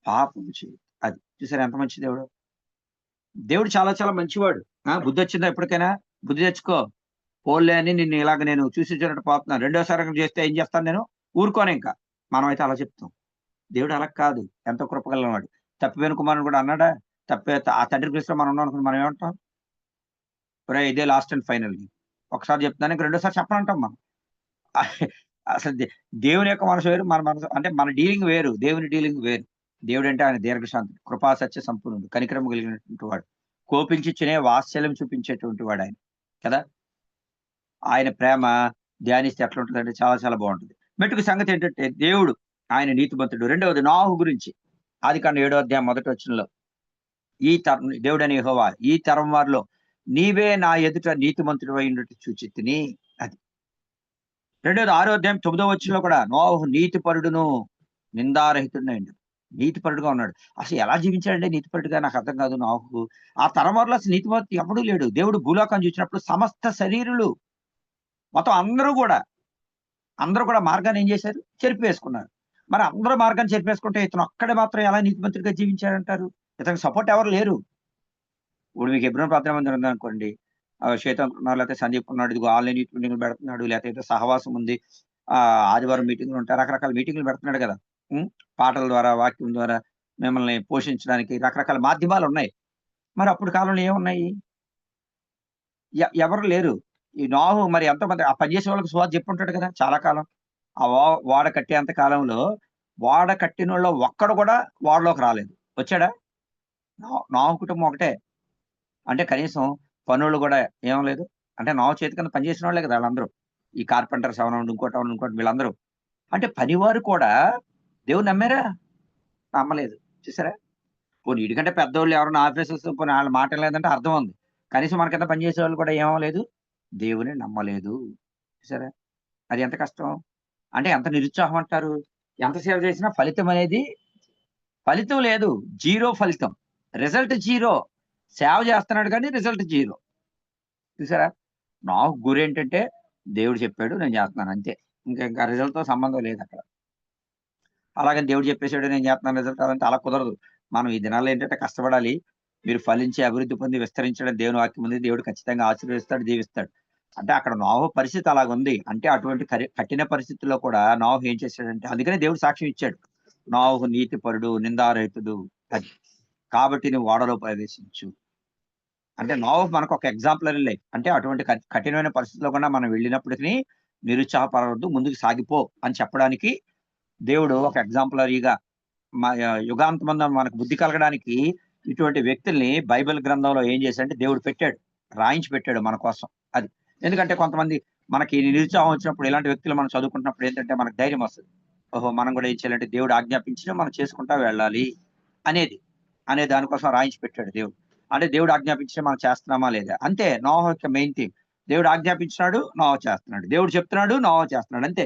పాపము చేయొద్దు. అది చూసారా ఎంత మంచి దేవుడు. దేవుడు చాలా చాలా మంచివాడు. బుద్ధొచ్చిందా ఎప్పటికైనా? బుద్ధి తెచ్చుకో. పోన్లే అని నిన్ను ఇలాగ నేను చూసి చూడట్టు పోతున్నాను. రెండోసారి చేస్తే ఏం చేస్తాను నేను? ఊరుకోను ఇంకా. మనమైతే అలా చెప్తాం. దేవుడు అలా కాదు. ఎంతో కృపగలవాడు. తప్పిపోయిన కుమారుని కూడా అన్నాడా? ఆ తండ్రి ప్లేస్‌లో మనం ఉన్నాం అనుకుని మనం ఏమంటాం? ఒరేయ్! ఇదే లాస్ట్ అండ్ ఫైనల్. ఒకసారి చెప్తున్నాను ఇంక రెండోసారి చెప్పనంటాం మనం. అసలు దేవుని యొక్క మనసు వేరు. మన మనసు అంటే మన డీలింగ్ వేరు. దేవుని డీలింగ్ వేరు. దేవుడంటే ఆయన దీర్ఘశాంతుడు, కృపా సత్య సంపూర్ణుడు, కనికరం కలిగినటువంటి వాడు. కోపించి వాత్సల్యం చూపించేటువంటి వాడు ఆయన. కదా! ఆయన ప్రేమ ధ్యానిస్తే ఎట్లుంటదంటే చాలా చాలా బావుంటది. మెట్టుకు సంగతి ఏంటంటే దేవుడు ఆయన నీతిమంతుడు. రెండవది నోహు గురించి. ఆదికాండం 7వ అధ్యాయం మొదటి వచనంలో ఈ తరం దేవుడైన యెహోవా ఈ తరం వారిలో నీవే నా ఎదుట నీతిమంతుడివై ఉన్నట్టు చూచితిని. అది. రెండోది 6వ అధ్యాయం 9వ వచనంలో కూడా నోహు నీతిపరుడును నిందారహితుడైండు. నీతిపరుడుగా ఉన్నాడు. అసలు ఎలా జీవించాడంటే నీతిపరుడుగా నాకు అర్థం కాదు నోహు. ఆ తరం వారిలో అసలు నీతిమంతుడు ఎవడూ లేడు. దేవుడు భూలోకాన్ని చూసినప్పుడు సమస్త శరీరులు మొత్తం అందరూ కూడా మార్గాన్ని ఏం చేశారు? చెరిపివేసుకున్నారు. మరి అందరూ మార్గాన్ని చెరిపేసుకుంటే ఇతను ఒక్కడే మాత్రం ఎలా నీతిమంతుడిగా జీవించాడంటారు? ఇతనికి సపోర్ట్ ఎవరు లేరు. ఇప్పుడు మీకు హెబ్రోను ప్రార్థనా మందిరం ఉందనుకోండి. శ్వేతంకు ఉన్నారు, లేకపోతే సందీప్ ఉన్నాడు. ఇదిగో ఆన్‌లైన్ మీటింగ్‌లు పెడుతున్నాడు. లేకపోతే ఏదో సహవాసం ఉంది. ఆదివారం మీటింగ్‌లు ఉంటాయి. రకరకాల మీటింగ్‌లు పెడుతున్నాడు కదా! పాటల ద్వారా, వాక్యం ద్వారా మిమ్మల్ని పోషించడానికి రకరకాల మాధ్యమాలున్నాయి. మరి అప్పుడు కాలంలో ఏమున్నాయి? ఎవరు లేరు. ఈ నోహు మరి ఎంతోమంది ఆ పని చేసే వాళ్ళకి సువార్త చెప్పుంటాడు కదా! చాలా కాలం. ఆ ఓడ కట్టేంత కాలంలో ఓడ కట్టినోళ్ళలో ఒక్కడు కూడా ఓడలోకి రాలేదు. వచ్చాడా? నోహు కుటుంబం ఒకటే. అంటే కనీసం పనోళ్ళు గూడా ఏం లేదు. అంటే నోవ చేతి కింద పని చేసినోళ్ళే కదా! ఆళ్ళందరూ. ఈ కార్పెంటర్స్ అవనివ్వండి, ఇంకోటి వీళ్ళందరూ. అంటే పనివారు కూడా దేవుడిని నమ్మారా? నమ్మలేదు. చూసారా? పోనీ ఈడికంటే పెద్దోళ్ళు ఎవరైనా ఆఫీసర్స్ పోనీ ఆళ్ళ మాట లేదంటే అర్థం ఉంది. కనీసం మన కింద పనిచేసేవాళ్ళు కూడా ఏమవ్వలేదు? దేవుడిని నమ్మలేదు. చూసారా? అది ఎంత కష్టం. అంటే ఎంత నిరుత్సాహం అంటారు. ఎంత సేవ చేసినా ఫలితం లేదు. జీరో ఫలితం. Result zero. సేవ చేస్తున్నాడు గానీ రిజల్ట్ జీరో. చూసారా? నాకు గురేంటంటే దేవుడు చెప్పాడు నేను చేస్తున్నాను అంతే. ఇంకా రిజల్ట్‌తో సంబంధం లేదక్కడ. అలాగని దేవుడు చెప్పేసాడు నేను చేస్తున్నాను రిజల్ట్ అదంటే అలా కుదరదు. మనం ఈ దినాల్లో ఏంటంటే కష్టపడాలి. మీరు ఫలించి అభివృద్ధి పొంది విస్తరించడం దేవుని వాక్యం ఉంది. దేవుడు ఖచ్చితంగా ఆశీర్వదిస్తాడు, దీవిస్తాడు. అంటే అక్కడ నోవహు పరిస్థితి అలాగుంది. అంటే అటువంటి కఠిన పరిస్థితుల్లో కూడా నోవహు ఏం చేశాడంటే అందుకనే దేవుడు సాక్ష్యం ఇచ్చాడు. నోవహు నీతిపరుడు, నిందారహితుడు అది. కాబట్టి నువ్వు ఓడలో ప్రవేశించు. అంటే నోవహు మనకొక ఎగ్జాంపులరీ లైఫ్. అంటే అటువంటి కఠినమైన పరిస్థితిలో గుండా మనం వెళ్ళినప్పటికిని నిరుత్సాహపడవద్దు, ముందుకు సాగిపో అని చెప్పడానికి దేవుడు ఒక ఎగ్జాంపులరీగా యుగాంతమందు మనకు బుద్ధి కలగడానికి ఇటువంటి వ్యక్తుల్ని బైబిల్ గ్రంథంలో ఏం చేశాడంటే దేవుడు పెట్టాడు. రాయించి పెట్టాడు మన కోసం. అది. ఎందుకంటే కొంతమంది మనకి నిరుత్సాహం వచ్చినప్పుడు ఇలాంటి వ్యక్తులు మనం చదువుకుంటున్నప్పుడు ఏంటంటే మనకు ధైర్యం వస్తది. ఓహో! మనం కూడా ఏం చేయాలంటే దేవుడు ఆజ్ఞాపించినవి మనం చేసుకుంటా వెళ్ళాలి అనేది. అనే దానికోసం రాయించి పెట్టాడు దేవుడు. అంటే దేవుడు ఆజ్ఞాపించినవి మనం చేస్తున్నామా లేదా? అంతే నోవహు యొక్క మెయిన్ థింగ్. దేవుడు ఆజ్ఞాపించినాడు, నోవహు చేస్తున్నాడు. దేవుడు చెప్తున్నాడు, నోవహు చేస్తున్నాడు. అంతే.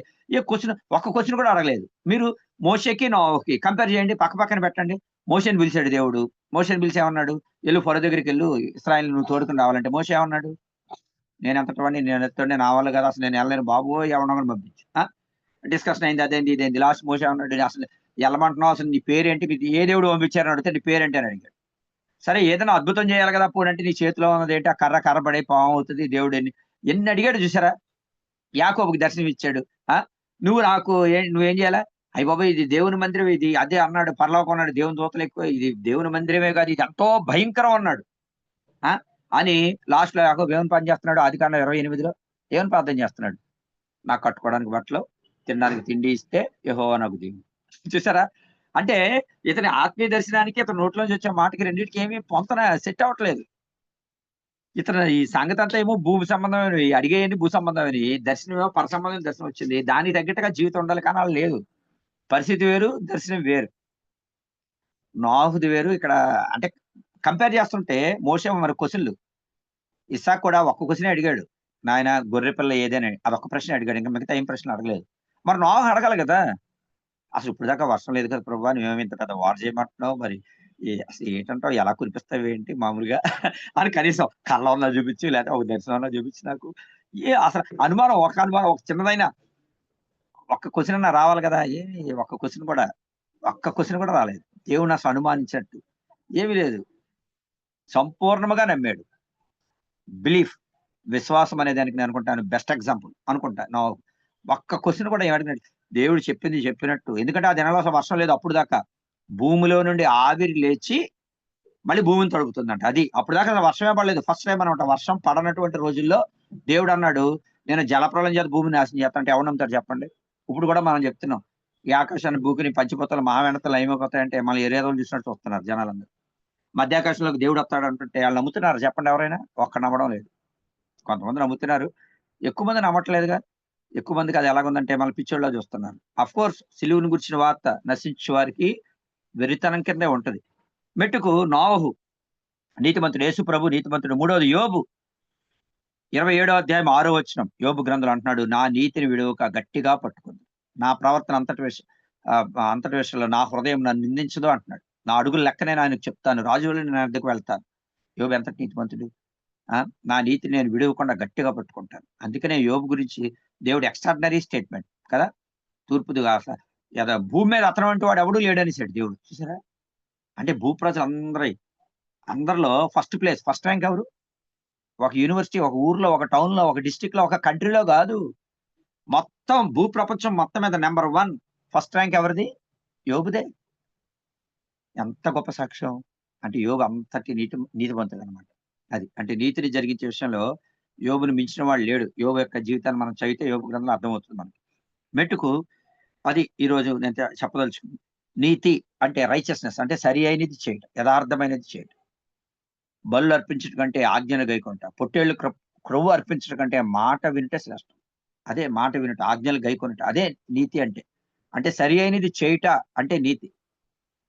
ఒక్క క్వెషన్ కూడా అడగలేదు. మీరు మోషేకి, నోవహుకి కంపేర్ చేయండి. పక్కన పెట్టండి. మోషేని పిలిచాడు దేవుడు. మోషేని పిలిచి ఏమన్నాడు? "ఎళ్ళు ఫరో దగ్గరికెళ్ళు. ఇశ్రాయేలుని నువ్వు తోడుకొని రావాలంటే" మోషే ఏమన్నాడు? "నేనెంతటివాడిని, నేనెంతోడిని, నా వల్ల కాదు. అసలు నేను ఎళ్ళలేను బాబోయ్! ఎవరినో ఒకడిని పంపించు." డిస్కషన్ అయింది. అదేంది, ఇదేంది. లాస్ట్ మోషే ఏమన్నాడు? "అసలు ఎళ్ళమంటున్నావు. అసలు నీ పేరేంటి? మీకు ఏ దేవుడు పంపించారని అడిగితే నీ పేరేంటి అని అడిగాడు. సరే ఏదైనా అద్భుతం చేయాలి కదా! పోనంటే నీ చేతిలో ఉన్నదేంటి? ఆ కర్ర పడి పాము అవుతది. దేవుడు ఎన్ని అడిగాడు చూసారా? యాకోబుకి దర్శనం ఇచ్చాడు. ఆ! నువ్వేం చేయాలా? అయ్య బాబోయ్! ఇది దేవుని మందిరం ఇది. అదే అన్నాడు పరలోకం అన్నాడు. దేవుని దూతలు ఎక్కువ. ఇది దేవుని మందిరమే కాదు. ఇది ఎంతో భయంకరం అన్నాడు. ఆ! అని లాస్ట్‌లో యాకోబు ఏమని పని చేస్తున్నాడు? ఆదికాండం 28లో ఏమని ప్రార్థన చేస్తున్నాడు? నాకు కట్టుకోవడానికి బట్టలు, తినడానికి తిండి ఇస్తే యెహోవా నాకు దీవెన. చూసారా? అంటే ఇతని ఆత్మీయ దర్శనానికి ఇతని నోట్లోంచి వచ్చే మాటకి రెండిటికి ఏమి పొంతన సెట్ అవ్వట్లేదు. ఇతను ఈ సంగతి అంతా ఏమో భూమి సంబంధమైనవి అడిగేయండి, భూ సంబంధమైనవి. దర్శనం ఏమో పర సంబంధమైన దర్శనం వచ్చింది. దానికి తగ్గట్టుగా జీవితం ఉండాలి కానీ అలా లేదు. పరిస్థితి వేరు, దర్శనం వేరు. నోవాహుది వేరు. ఇక్కడ అంటే కంపేర్ చేస్తుంటే మోషే మరి క్వెషన్‌లు. ఇస్సాకు కూడా ఒక్క క్వెషనే అడిగాడు. నాయన గొర్రె పిల్ల ఏదని అదొక్క ప్రశ్నే అడిగాడు. ఇంక మిగతా ఏం ప్రశ్నలు అడగలేదు. మరి నోవహు అడగాలి గదా! అసలు ఇప్పటిదాకా వర్షం లేదు కదా ప్రభువా! నువ్వేమో ఇంత పెద్ద వార్ చేయమంటున్నావు. మరి అసలు ఏంటంటావు? ఎలా కురిపిస్తావేంటి మామూలుగా అని కనీసం కల్లోన్నా చూపించి, లేకపోతే ఒక దర్శనంలో చూపించి నాకు. అసలు అనుమానం, ఒక అనుమానం, ఒక చిన్నదైనా ఒక్క క్వెషన్ అన్నా రావాలి గదా! ఏమి ఒక్క క్వెషన్ కూడా రాలేదు. దేవుడిని అసలు అనుమానించినట్టు. ఏమీ లేదు. సంపూర్ణముగా నమ్మాడు. బిలీఫ్, విశ్వాసం అనే దానికి నేను అనుకుంటాను బెస్ట్ ఎగ్జాంపుల్ అనుకుంటా. ఒక్క క్వెషన్ కూడా ఏమడిగినట్టు దేవుడు చెప్పింది చెప్పినట్టు. ఎందుకంటే ఆ దినాల్లో అసలు వర్షం లేదు అప్పుడు దాకా. భూమిలో నుండి ఆవిరి లేచి మళ్ళీ భూమిని తడుపుతుందంట. అది. అప్పటిదాకా అసలు వర్షమే పడలేదు. ఫస్ట్ టైమ్ అనమాట. వర్షం పడనటువంటి రోజుల్లో దేవుడన్నాడు, నేను జలప్రళయం చేత భూమిని నాశనం చేస్తా అంటే ఎవరు నమ్ముతారు చెప్పండి? ఇప్పుడు కూడా మనం చెప్తున్నాం. ఈ ఆకాశాన్ని భూమిని పంచభూతాలు మహావెనతలు ఏమైపోతాయంటే మళ్ళీ ఎరేదోలు చూసినట్టు చూస్తున్నారు జనాలందరూ. మధ్యాకాశంలోకి దేవుడొస్తాడు అంటుంటే ఆళ్ళు నమ్ముతున్నారా చెప్పండి ఎవరైనా? ఒక్కడు నమ్మడం లేదు. కొంతమంది నమ్ముతున్నారు. ఎక్కువ మంది నమ్మట్లేదుగా. ఎక్కువ మందికి అది ఎలాగుందంటే మళ్ళీ పిచ్చోళ్ళలా చూస్తున్నారు. అఫ్‌కోర్స్ సిలువను గురించిన వార్త నశించు వారికి వెర్రితనం కిందే ఉంటది. మెట్టుకు నోవహు నీతిమంతుడు, యేసు ప్రభు నీతిమంతుడు. మూడోది యోబు 27 అధ్యాయం 6 వచనం. యోబు గ్రంథంలో అంటున్నాడు, నా నీతిని విడువక గట్టిగా పట్టుకుంది. నా ప్రవర్తన అంతటి విషయంలో నా హృదయం నన్ను నిందించదు అంటున్నాడు. నా అడుగుల లెక్క నేను ఆయనకు చెప్తాను. రాజువలె నేను ఆయన వద్దకు వెళ్తాను. యోబు ఎంతటి నీతిమంతుడు. ఆ! నా నీతిని నేను విడవకుండా గట్టిగా పట్టుకుంటాను. అందుకనే యోబు గురించి దేవుడు ఎక్స్ట్రార్డినరీ స్టేట్‌మెంట్ కదా! తూర్పు దిగా అసల భూమి మీద అతని వంటి వాడు ఎవడు లేడనేసాడు దేవుడు. చూసారా? అంటే అందరిలో ఫస్ట్ ప్లేస్, ఫస్ట్ ర్యాంక్ ఎవరు? ఒక యూనివర్సిటీ, ఒక ఊర్లో, ఒక టౌన్‌లో, ఒక డిస్ట్రిక్ట్‌లో, ఒక కంట్రీలో గాదు. మొత్తం ప్రపంచం మొత్తం మీద నంబర్ 1 ఫస్ట్ ర్యాంక్ ఎవరిది? యోబుదే. ఎంత గొప్ప సాక్ష్యం. అంటే యోబు అంతటి నీతిమంతుడనమాట. అది. అంటే నీతిని జరిగించే విషయంలో యోబుని మించిన వాడు లేడు. యోబు యొక్క జీవితాన్ని మనం చదివితే యోబు గ్రంథంలో అర్థమవుతుంది మనకి. మెట్టుకు అది ఈరోజు నేను చెప్పదలుచుకుంది. నీతి అంటే రైచియస్‌నెస్ అంటే సరి అయినది చేయటం. యథార్థమైనది చేయటం. బలులు అర్పించడం కంటే ఆజ్ఞను గైకొనుట. పొట్టేళ్లు క్రొవ్వు అర్పించడం కంటే మాట వినుట శ్రేష్టం. అదే మాట వినుట, ఆజ్ఞలు గైకొనుట. అదే నీతి అంటే. అంటే సరి అయినది చేయుట అంటే నీతి.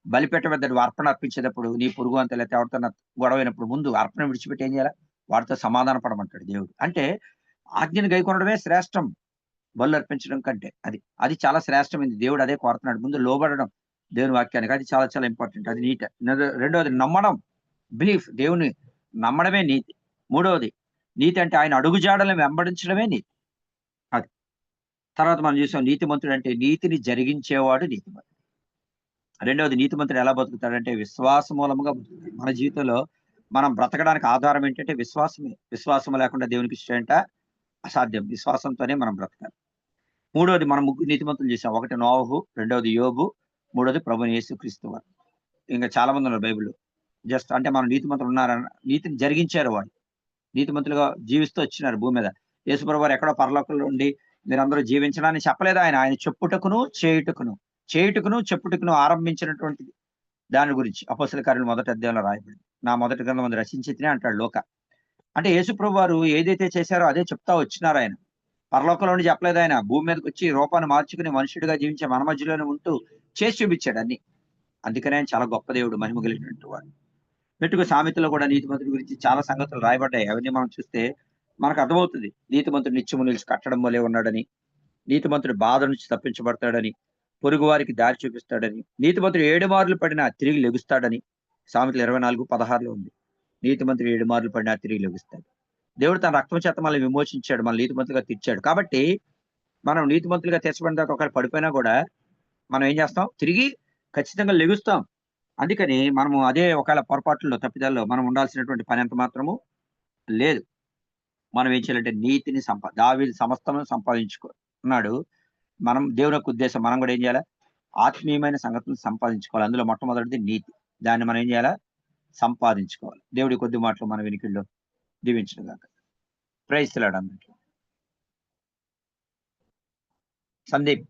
బలిపీఠం అర్పణ అర్పించేటప్పుడు నీ పొరుగువానితో లేతే ఎవరితోన్నా గొడవైనప్పుడు ముందు అర్పణ విడిచిపెట్టి ఏం చేయాలా? వాడితో సమాధాన పడమంటాడు దేవుడు. అంటే ఆజ్ఞను గైకొనడమే శ్రేష్టం బలులర్పించడం కంటే. అది. అది చాలా శ్రేష్టమైనది. దేవుడు అదే కోరుతున్నాడు. ముందు లోబడడం దేవుని వాక్యానికి. అది చాలా చాలా ఇంపార్టెంట్. అది నీతి. రెండోది నమ్మడం. బిలీఫ్ దేవుని నమ్మడమే నీతి. మూడవది నీతి అంటే ఆయన అడుగుజాడలను వెంబడించడమే నీతి. అది. తర్వాత మనం చూసాం నీతిమంతుడంటే నీతిని జరిగించేవాడు నీతిమంతుడు. రెండవది నీతిమంతుడు ఎలా బతుకుతాడంటే విశ్వాస మూలంగా బతుకుతాడు. మన జీవితంలో మనం బ్రతకడానికి ఆధారం ఏంటంటే విశ్వాసమే. విశ్వాసం లేకుండా దేవునికి ఇష్టమేంట అసాధ్యం. విశ్వాసంతోనే మనం బ్రతకాలి. మూడోది మనం ముగ్గురు నీతిమంతులు చూసాం. ఒకటి నోవహు, రెండోది యోబు, మూడోది ప్రభువైన యేసుక్రీస్తు వారు. ఇంకా చాలా మంది ఉన్నారు బైబిల్‌లో. జస్ట్ అంటే మనం నీతిమంతులు ఉన్నారని నీతిని జరిగించారు వాళ్ళు. నీతిమంతులుగా జీవిస్తూ వచ్చినారు భూమి మీద. యేసుప్రభు వారు ఎక్కడో పరలోకంలో ఉండి మీరందరూ జీవించడని చెప్పలేదు ఆయన. ఆయన చెప్పుటకును, చెప్పుటకును ఆరంభించినటువంటిది దాని గురించి అపోస్తల కార్యాలు మొదటి అధ్యాయంలో రాయబడింది. నా మొదటి గ్రంథమందు రచించితిని అంటాడు లూకా. అంటే యేసుప్రభు వారు ఏదైతే చేశారో అదే చెప్తా వచ్చినారాయన. పరలోకంలో నుండి చెప్పలేదాయన. భూమి మీదకొచ్చి రూపాన్ని మార్చుకుని మనుషుడిగా జీవించే మన మధ్యలోనే ఉంటూ చేసి చూపించాడు అన్ని. అందుకనే ఆయన చాలా గొప్ప దేవుడు, మహిమ కలిగినటువంటి వాడు. మెట్టుకు సామెతలో కూడా నీతిమంతుడి గురించి చాలా సంగతులు రాయబడ్డాయి. అవన్నీ మనం చూస్తే మనకు అర్థమవుతుంది. నీతిమంతుడు నిత్యము నిలిచి కట్టడం వలె ఉన్నాడని, నీతిమంతుడు బాధ నుంచి తప్పించబడతాడని, పొరుగువారికి దారి చూపిస్తాడని, నీతిమంతుడు 7 మార్లు పడినా తిరిగి లెగుస్తాడని సామెతలు 24:16 ఉంది. నీతిమంతుడు 7 మార్లు పడినా తిరిగి లెగుస్తాడు. దేవుడు తన రక్తం చేత మనల్ని విమోచించాడు. మనల్ని నీతిమంతులుగా తీర్చాడు. కాబట్టి మనం నీతిమంతులుగా తీర్చబడిన తర్వాత ఒకవేళ పడిపోయినా గూడా మనం ఏం చేస్తాం? తిరిగి ఖచ్చితంగా లెగుస్తాం. అందుకని మనము అదే ఒకవేళ పొరపాటుల్లో, తప్పిదాల్లో మనం ఉండాల్సినటువంటి పనంత మాత్రము లేదు. మనం ఏం చేయాలంటే నీతిని దావీదు సమస్తము సంపాదించుకున్నాడు. మనం దేవుని యొక్క ఉద్దేశం మనం గూడా ఏం చేయాలా? ఆత్మీయమైన సంగతులను సంపాదించుకోవాలి. అందులో మొట్టమొదటిది నీతి. దాన్ని మనం ఏం చేయాలా? సంపాదించుకోవాలి. దేవుడి కొద్ది మాటలు మన వినికిడిలో దీవించును గాక. ప్రైజ్ ది లార్డ్ అందరికి. సందీప్.